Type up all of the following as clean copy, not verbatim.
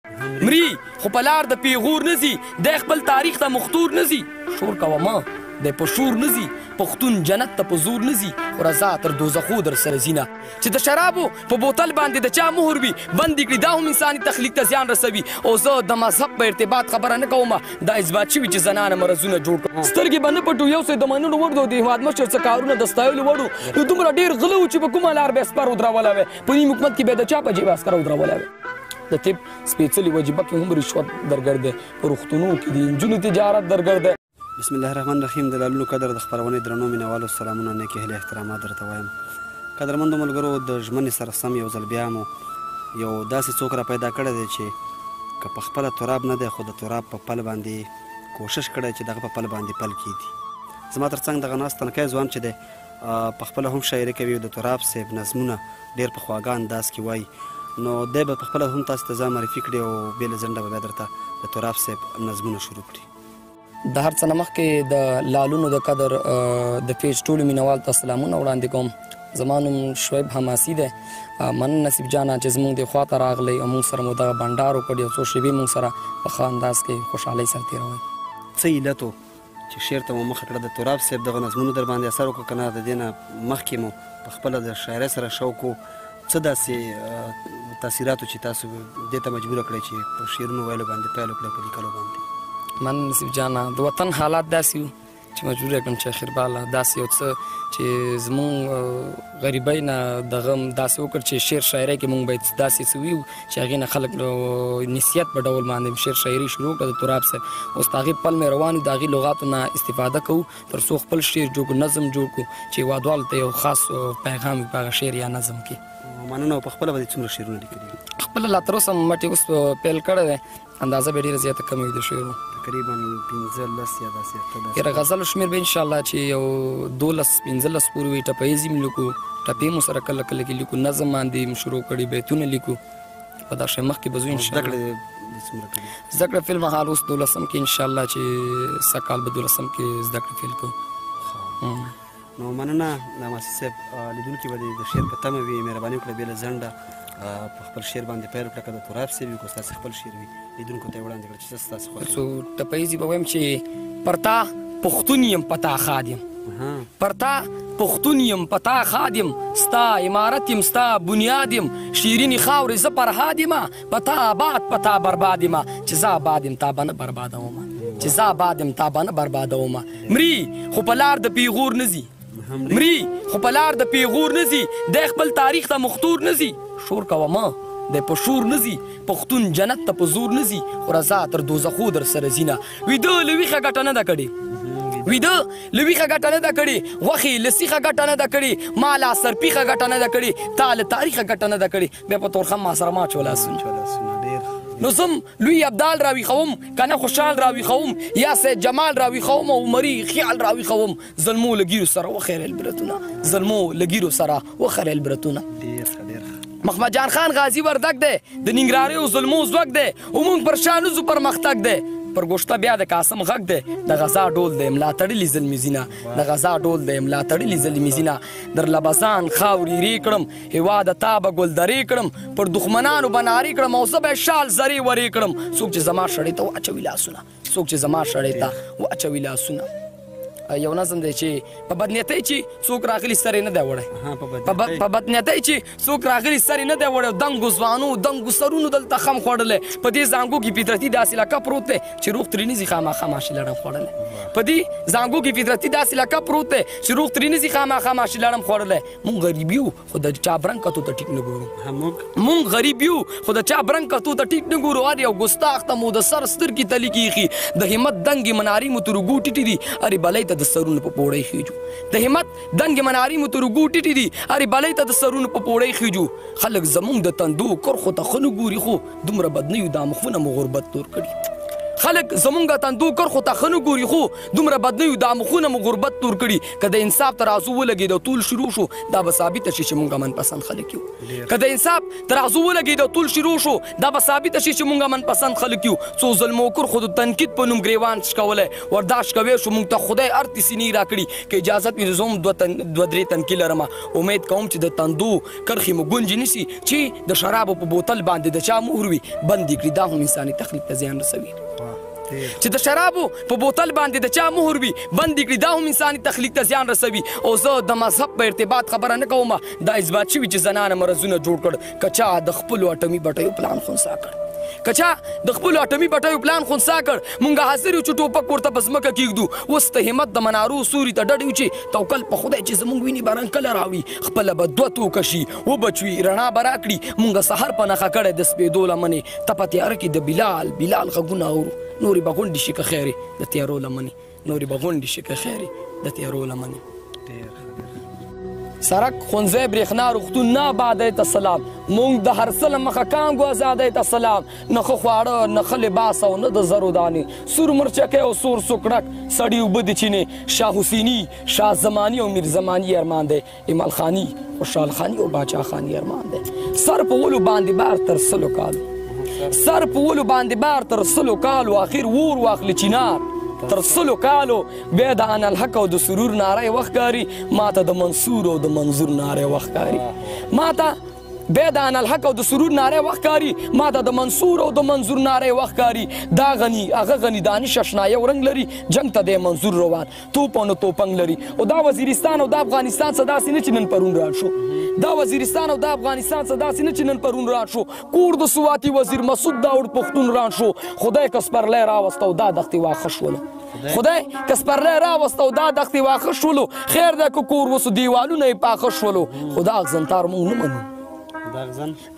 مري خو په لار د پیغور نه ځي دی خپل تاریخ ته مختور نه ځي شور کوه مه دی په شور نه ځي پښتون جنت ته په زور نه ځي خو رضا تر دوزخو در سره ځي نه چې د شرابو په بوتل باندې د چا مهر وي بند کړي دا هم انساني تخلیق ته زیان رسوي او زه د مذهب په ارتباط خبره نه کوم دا اثبات شوي چې زنانه مرضونه جوړ کړي سترګې به نه پټو یو څه د منلو وړ د هېواد مشر څه کارونه د ستایلو وړو نو دومره ډېر غله و چې په کومه لار به یې سپر ودرولی وی په نیم حکومت کې به یې د چا په جیب عسکر ودرولی وی د طب سپېڅلي وجیبه کې هم رشوت درګرد دی په روغتونونو کې د نجونو تجارت درګرد دی بسم الله الرحمن الرحیم د لالونو قدر د خپرونې درنو مینوالو سلامونه نیکې هیلې احترامات درته وایم قدرمندو ملګرو د ژمنې سره سم یو ځل بیا مو یو داسې څوک را پیدا کړی دی چې که په خپله تراب نه دی خو د تراب په پل باندې کوشش کړی چې دغه په پل باندې پل کیږدي زما تر څنګ دغه ناست تنکی ځوان چې دی په خپله هم شاعري کوي د تراب صاحب نظمونه ډېر په خواږه انداز کې وایي نو دی به په خپله هم تاسو ته ځان معرفي کړي او بېله ځنډه به بیا درته د تراب صاحب نظمونه شروع کړي د هر څه نه مخکې د لالونو د قدر د پیج ټولو مینوال ته سلامونه وړاندې کوم زما نوم شعیب حماسي دی مننه نصیب جانه چې زموږ دې خوا ته راغلی او موږ سره مو دغه بنډار وکړ یو څو شېبې موږ سره په ښه انداز کې خوشحالۍ سره تېروئ څه علت و چې شعر ته مو مخه کړه د تراب صاحب دغه نظمونو در باندې اثر وکړه که نه د دې نه مخکې مو په خپله د شاعرۍ سره شوق و څه داسې تاثیراتو چې تاسو دې ته مجبوره کړئ چې په شعرونو ویلو باندې پیل وکړئ په لیکلو باندې من نصیب جانه د وطن حالات داسې وو چې مجبور یې کړم چې اخرباله داسې یو څه چې زموږ غریبۍ نه دغه داسې وکړ چې شعر شاعرۍ کې موږ باید داسې څه ویو چې هغې نه خلک نصیحت په ډول باندې شعر شاعري شروع کړه د تراب صاحب اوس د هغې پل مې روان وي د هغې لغاتو نه استفاده کوو تر څو خپل شعر جوړ کړو نظم جوړ کړو چې هېوادوالو ته یو خاص پیغام وي په هغه شعر یا نظم کې مننه او په خپله به دې څومره شعرونه لیکلي خپله لا تر اوسه مټې اوس پیل کړی دی اندازه به ډېره زیاته کمه وي د شعرو تقریبا 15 یا داسې یاره غزلو شمېر به انشاءالله چې یو 12-15 پورې وي ټپیزې مې لیکو ټپې مو سره کله کله کې لیکو نظم باندې مو شروع کړي بیتونه لیکو په دا شی مخکې به ځو انشاءالله زده کړه فلم حال اوس 12 کې انشاءالله چې سږ کال به 12 کې زده کړه فیل کوو نو مننه حماسي صاحب لیدونکي به د شعر په تمه وي مهرباني وکړه بېله ځنډه په خپل شعر باندې پیل وکړه که د تراب صاحب وي که ستاسې خپل شعر وي لیدونکو ته یې وړاندې کړه چې څه ستاسې خوښ څو ټپیزې به وایم چې پر تا پښتون یم په تا خادم پر تا پښتون یم په تا خادم ستا عمارت یم ستا بنیاد یم شیرینې خاورې زه فرهاد یمه په تا آباد په تا برباد یمه چې زه آباد یم تا به نه بربادومه چې زه آباد یم تا به نه بربادومه مري خو په لار د پیغور نه ځي مري خو په لار د پیغور نه ځي دی خپل تاریخ ته مختور نه ځي شور کوه مه دی په شور نه ځي پښتون جنت ته په زور نه ځي خو رضا تر دوزخو در سره ځي نه ویده له ویښه ګټه نه ده کړې ویده له ویښه ګټه نه ده کړې غوښې له سیخه ګټه نه ده کړې ما لا سرپیخه ګټه نه ده کړې تا له تاریخه ګټه نه ده کړې بیا په تورخم ما سره ما چول نو زم لوی ابدال راویښوم کنه خوشحال راویښوم یا سید جمال راویښوم او عمري خیال راویښوم ظلمو له ګیرو سره وخیر البرتونه ظلمو له ګیرو سره وخیر البرتونه محمد جان خان غازی وردک دی د ننګرهارۍ او ظلمو ځواک دی او موږ پر شا نوځو پرمختګ دی پر ګوشته بیا د قاسم غږ دی د غزا ډول دی ملا تړلي زلمي زینه د غزا ډول دی ملا تړلي زلمي زینه در لبزان خاورې ری کړم هېواده تا به ګلدرې کړم پر دښمنانو به نارې کړم او زه به یې شال زرې ورې کړم څوک چې زما شړۍ ته واچوي لاسونه څوک چې زما شړۍ ته واچوي لاسونه یو نظم دی چې په بدنیتۍ چې څوک راغلي سر یې نه دی وړی په بدنیتۍ چې څوک راغلي سر یې نه دی وړی دنګو ځوانو دنګو سرونو دلته خم خوړلی په دې زانګو کې فطرتي داسې لکه پروت دی چې روغ ترې نه ځي خامخا ماشي لړم خوړلی په دې زانګو کې فطرتي داسې لکه پروت دی چې روغ ترې نه ځي خامخا ماشي لړم خوړلی مونږ غریب یو خو د چا برنګ کتو ته ټیک نه ګورو مونږ غریب یو خو د چا برنګ کتو ته ټیک نه ګورو هر یو ګستاخ ته مو د سر سترګې تلي کېښي د همت دنګې مناري مو تر اوږو ټیټې دي هرې بلۍ ته د سرونو په پوړۍ خېجو د همت دنګې مناري مو تر اوږو ټیټې دي هرې بلۍ ته د سرونو په پوړۍ خېجو خلک زموږ د تندو کرښو ته ښه نه ګوري خو دومره بد نه یو دا مخونه مو غربت تور کړي خلک زمونږ تندو کرښو ته ښه نه ګوري خو دومره بد نه یو دا مخونه مو غربت تور کړي که د انصاف ترازو ولګېد ټول شروع شو دا به ثابته شي چې مونږ منپسند خلک یو که د انصاف ترازو ولګېد ټول شروع شو دا به ثابته شي چې مونږ منپسند خلک یو څو ظلمو کرښو د تنقید په نوم ګریوان شکولی ورداشت کوی شو مونږ ته خدای ارتې سینې راکړي که اجازت وي زه هم دوه درې تنکي لرمه امید کوم چې د تندو کرښې مو ګونجې نیسي چې د شرابو په بوتل باندې د چا مهر وي بند یې کړي دا هم انساني تخلیق ته زیان رسوي چې د شرابو په بوتل باندې د چا مهر وي بند یې کړي دا هم انساني تخلیق ته زیان رسوي او زه د مذهب په ارتباط خبره نه کوم دا اثبات شوي چې زنانه مرضونه جوړ کړ که چا د خپلو اټمي بټیو پلان خنثی کړ که چا د خپلو اټمي بټیو پلان خنثی کړ مونږ حاضر یو چې ټوپک ورته په ځمکه کېږدو اوس ته همت د منارو سوري ته ډډ یو چې توکل په خدای چې زمونږ وینې به رنګ کله راوړي خپله به دوه توکه شي وبچوي رڼا به راکړي مونږ سحر په نښه کړی د سپېدو لمنې ته په تیاره کې د بلال غږونه اورو نورې به غونډې شي که خیرې د تیارو لمنې نورې به غونډې شي که خیرې د تیارو لمنې سرک ښوونځی برېښنا روغتون نه آبادۍ ته سلام مونږ د هر څه له مخه کانګو ازادۍ ته سلام نه ښه خواړه نه ښه لباس او نه د زرو دانې سور مرچکی او سور سوکړک سړي اوبه د چینې شاه حسیني شاه زماني او میر زماني ارمان دی امال خاني خوشحال خاني او باچا خاني ارمان دی سر په ولو باندې بار تر سلو کالو سر په ولو باندې بار تر سلو کالو اخر ور واخلي چینار تر سلو کالو بیا د انالحق او د سرور ناره وخت کاري ماته د منصور او د منظور ناره وخت کاري ماته بیا د انالحق او د سرور ناره وخت کاري ماته د منصور او د منظور ناره وخت کاري دا غني هغه غني دانش اشنایه رنګ لري جنگ ته د منظور روان توپ او توپنګ لري او دا وزیرستان او د افغانستان څخه داسې نه چې نن پرون را شو دا وزیرستان او د افغانستان څخه داسې نه چې نن پرون را شو کور د سواتي وزیر مسعود داود پښتون را شو خدای کسپرلی راوستو دا دښتې واښه شوله خدای کسپرلی راوستو دا دښتې واښه شولو خیر دی که کور وسو دیوالونه یې پاخه شولو خو دا اغزنتار مونږ نه منو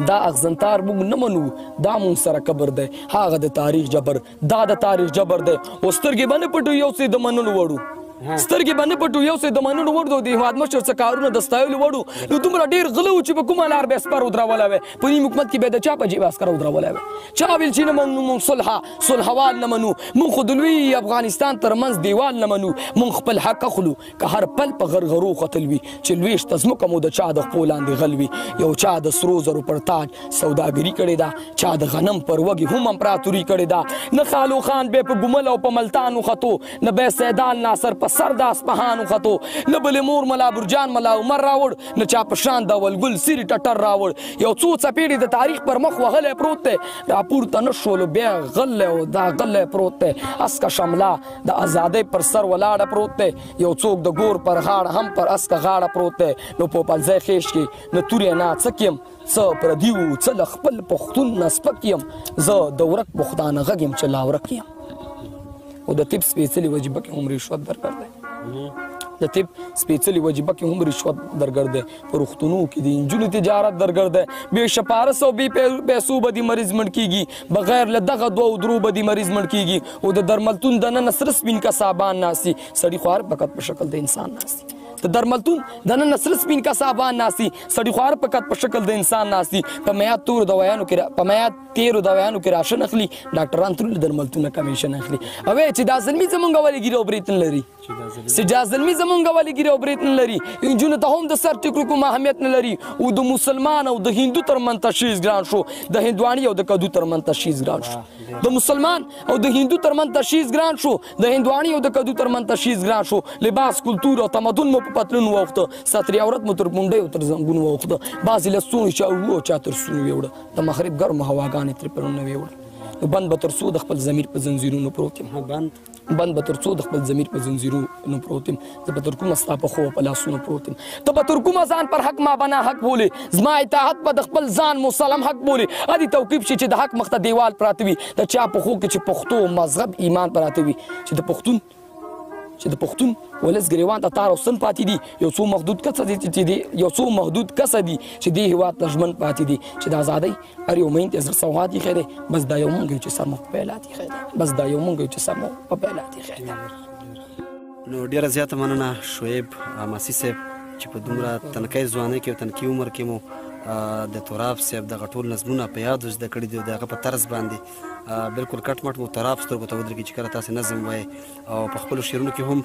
دا اغزنتار مونږ نه منو دا مونږ سره قبر دی هغه د تاریخ جبر دا د تاریخ جبر دی او سترګې به نه پټو یو څه د منلو وړو سترګې به نه پټو یو څه د منلو وړو د هېواد مشر څه کارونه د ستایلو وړو نو دومره ډېر غله و چې په کومه لار به اسپر ودرولی وی په نیم حکومت کې به د چا په جیب عسکر ودرولی وی چا ویل چې نه منو مونږ صلحوال نه منو مونږ خو د لوی افغانستان تر منځ دیوال نه منو مونږ خپل حق اخلو که هر پل په غرغرو ختل وي چې لویشته ځمکه مو د چا د خپو لاندې غل وي یو چا د سرو زرو پر تاج سوداګري کړې ده چا د غنم پر وږي هم امپراتوري کړې ده نه خالو خان به په ګمل او په ملتان وختو نه به سیدال ناصر په سر د اصفهان وختو نه بلې مور ملا برجان ملا عمر راوړ نه چا په شان د ولګل سیري ټټر راوړ یو څو څپېړې د تاریخ پر مخ وهلی پروت دی راپورته نه شولو بیا غلی او دا غلی پروت دی اسکه شمله د ازادۍ پر سر ولاړه پروت دی یو څوک د ګور پر غاړه هم پر اسکه غاړه پروت دی نو په پلځی خیش کې نه تورې نه څک یم څه پردي وو څه له خپل پښتون نه سپک یم زه د ورک پښتانه غږ یم چې لا ورک یم او د طب سپېڅلې وجیبه کې هم رشوت درکړ دی د طب سپېڅلې وجیبه کې هم رشوت درګر دی په روغتونو کې د انجونو تجارت درګر دی بې شپارس او بې پیسو به د مریض مړ کېږي بغیر له دغه دوو درو به د مریض مړ کېږي او د درملتون دننه سره سپین کسابان ناستي سړي خوار فقط په شکل د انسان ناستي د درملتون دننه سره سپین کسابان ناستي سړي خوار فقط په شکل د انسان ناستي په میعاد تیرو دوایانو کې راشن اخلي ډاکټران تر درملتونه کمیشن اخلي او چې دا زلمي زمونږ ولې ګیرې او برېت نه لري چې دا زلمي زمونږ ولې ګیرې او برېت نه لري نجونو ته هم د سر ټیکرو کوم اهمیت نه لري او د مسلمان او د هندو ترمنځ تشخیص ګران شو د هندواني او د کدو ترمنځ تشخیص ګران شو د مسلمان او د هندو ترمنځ تشخیص ګران شو د هندواني او د کدو ترمنځ تشخیص ګران شو لباس کلتور او تمدن مو په پتلون وخته ساتري عورت مو تر پونډۍ او تر زنګون وخته بعضې له ستوني چا وو چا تر ستوني ویوړه د مغرب ګرمو هواګانې ترې پرونه ویوړه نو بند به تر څو د خپل ضمیر په زنځیرونو پروت یم بند به تر څو د خپل ضمیر په زنځیرونو پروت یم زه به تر کومه ستا په خو په لاسونو پروت یم ته به تر کومه ځان پر حق ما بنا حق بولې زما اطاعت به د خپل ځان مسلم حق بولې ادي توقیف شي چې د حق مخ ته دیوال پراته وي د چا په خو کې چې پښتو مذهب ایمان پراته وي چې د پښتون ولس ګریوان ته تار او سن پاتې دي یو څو محدود کسه دي چې دې هېواد ته ژمن پاتې دي چې د ازادۍ هر یو مین ته زر سوغات یې ښی دی بس دا یو مونږ یو چې سر مو په پیلات یې ښی دی بس دا یو مونږ یو چې سر مو په پیلات یې ښی دی نو ډېره زیاته مننه شعیب عماسي صاحب چې په دومره تنکۍ ځوانۍ کې او تنکي عمر کې مو د تراب صاحب دغه ټول نظمونه په یادو زده کړي دي د هغه په طرز باندې بالکل کټ مټ مو تراب سترګو ته ودرېږي چې کله تاسې نظم وایي او په خپلو شعرونو کې هم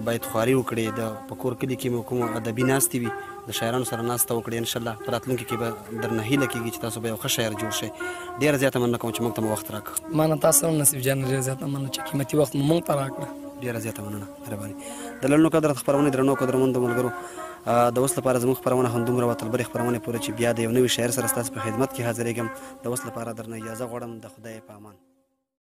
باید خواري وکړي د په کور کلي کې مو کوم ادبي ناستې وي د شاعرانو سره ناسته وکړي انشاءالله په راتلونکي کې به درنه هیله کېږي چې تاسو به یو ښه شاعر جوړ شئ. ډېره زیاته مننه کوم چې موږ ته مو وخت راکړ. ما نه تاسو هم نصیب جان ډېره زیاته مننه چې قیمتي وخت مو موږ ته راکړه. ډېره زیاته مننه مهرباني. د لنډو قدر خپرونې درنو قدرمندو ملګرو د اوس لپاره زموږ خپرونه همدومره وه تر بلې خپرونې پورې چې بیا د یو نوي شاعر سره ستاسو په خدمت کې حاضرېږم. د اوس لپاره درنه اجازه غواړم. د خدای په امان.